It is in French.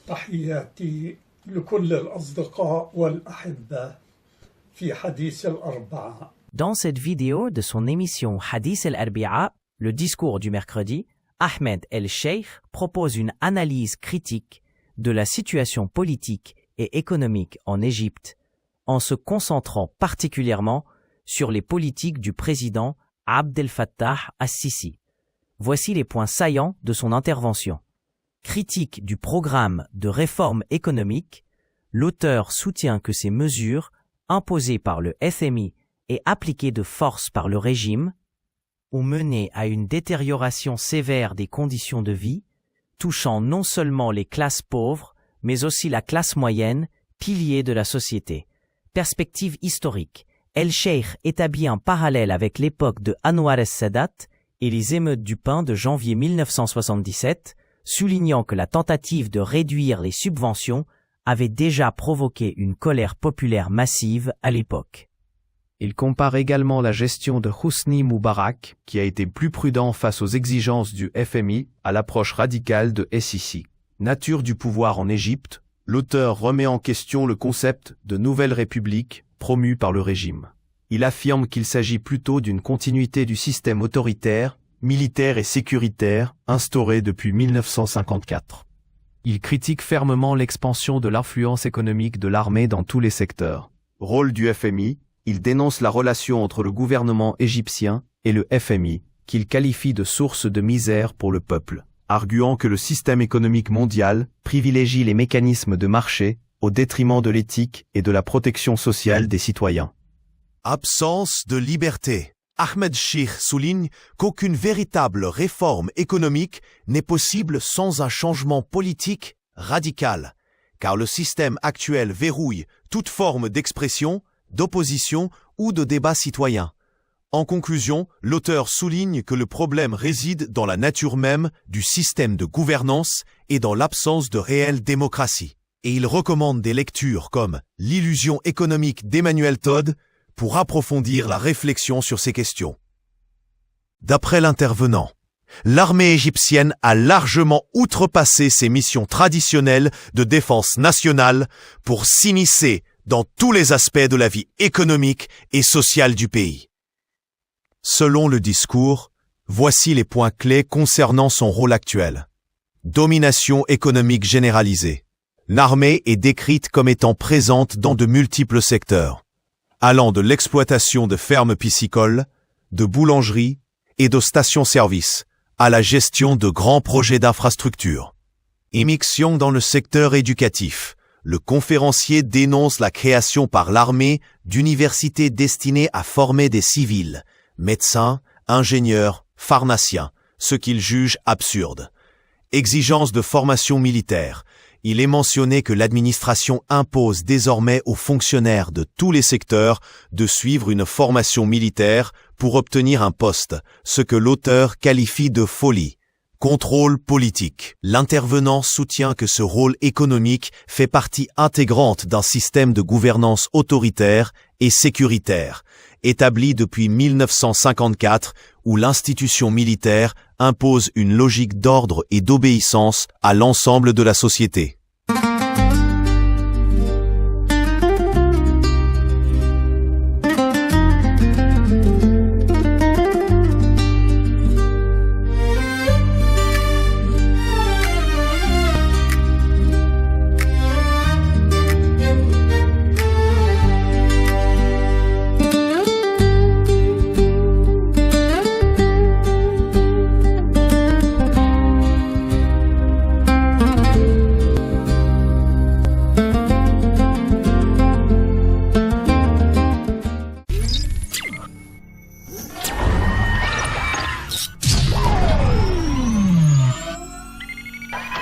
تحياتي لكل الأصدقاء والأحبة في حديث الأربعاء. Dans cette vidéo de son émission Hadith al-Arbi'a, le discours du mercredi, Ahmed El-Sheikh propose une analyse critique de la situation politique et économique en Égypte, en se concentrant particulièrement sur les politiques du président Abdel Fattah al-Sisi. Voici les points saillants de son intervention. Critique du programme de réforme économique, l'auteur soutient que ces mesures, imposées par le FMI et appliquées de force par le régime, ont mené à une détérioration sévère des conditions de vie, touchant non seulement les classes pauvres, mais aussi la classe moyenne, pilier de la société. Perspective historique. El-Sheikh établit un parallèle avec l'époque de Anwar el-Sadat et les émeutes du pain de janvier 1977, soulignant que la tentative de réduire les subventions avait déjà provoqué une colère populaire massive à l'époque. Il compare également la gestion de Hosni Moubarak, qui a été plus prudent face aux exigences du FMI, à l'approche radicale de Sisi. Nature du pouvoir en Égypte, l'auteur remet en question le concept de nouvelle république promu par le régime. Il affirme qu'il s'agit plutôt d'une continuité du système autoritaire, militaire et sécuritaire, instauré depuis 1954. Il critique fermement l'expansion de l'influence économique de l'armée dans tous les secteurs. Rôle du FMI, il dénonce la relation entre le gouvernement égyptien et le FMI, qu'il qualifie de source de misère pour le peuple, arguant que le système économique mondial privilégie les mécanismes de marché au détriment de l'éthique et de la protection sociale des citoyens. Absence de liberté. Ahmed Sheikh souligne qu'aucune véritable réforme économique n'est possible sans un changement politique radical, car le système actuel verrouille toute forme d'expression, d'opposition ou de débat citoyen. En conclusion, l'auteur souligne que le problème réside dans la nature même du système de gouvernance et dans l'absence de réelle démocratie. Et il recommande des lectures comme « L'illusion économique d'Emmanuel Todd » pour approfondir la réflexion sur ces questions. D'après l'intervenant, l'armée égyptienne a largement outrepassé ses missions traditionnelles de défense nationale pour s'immiscer dans tous les aspects de la vie économique et sociale du pays. Selon le discours, voici les points clés concernant son rôle actuel. Domination économique généralisée. L'armée est décrite comme étant présente dans de multiples secteurs, allant de l'exploitation de fermes piscicoles, de boulangeries et de stations-service, à la gestion de grands projets d'infrastructures. Immixtion dans le secteur éducatif. Le conférencier dénonce la création par l'armée d'universités destinées à former des civils, médecins, ingénieurs, pharmaciens, ce qu'il juge absurde. Exigence de formation militaire. Il est mentionné que l'administration impose désormais aux fonctionnaires de tous les secteurs de suivre une formation militaire pour obtenir un poste, ce que l'auteur qualifie de folie. Contrôle politique. L'intervenant soutient que ce rôle économique fait partie intégrante d'un système de gouvernance autoritaire et sécuritaire, établi depuis 1954, où l'institution militaire impose une logique d'ordre et d'obéissance à l'ensemble de la société.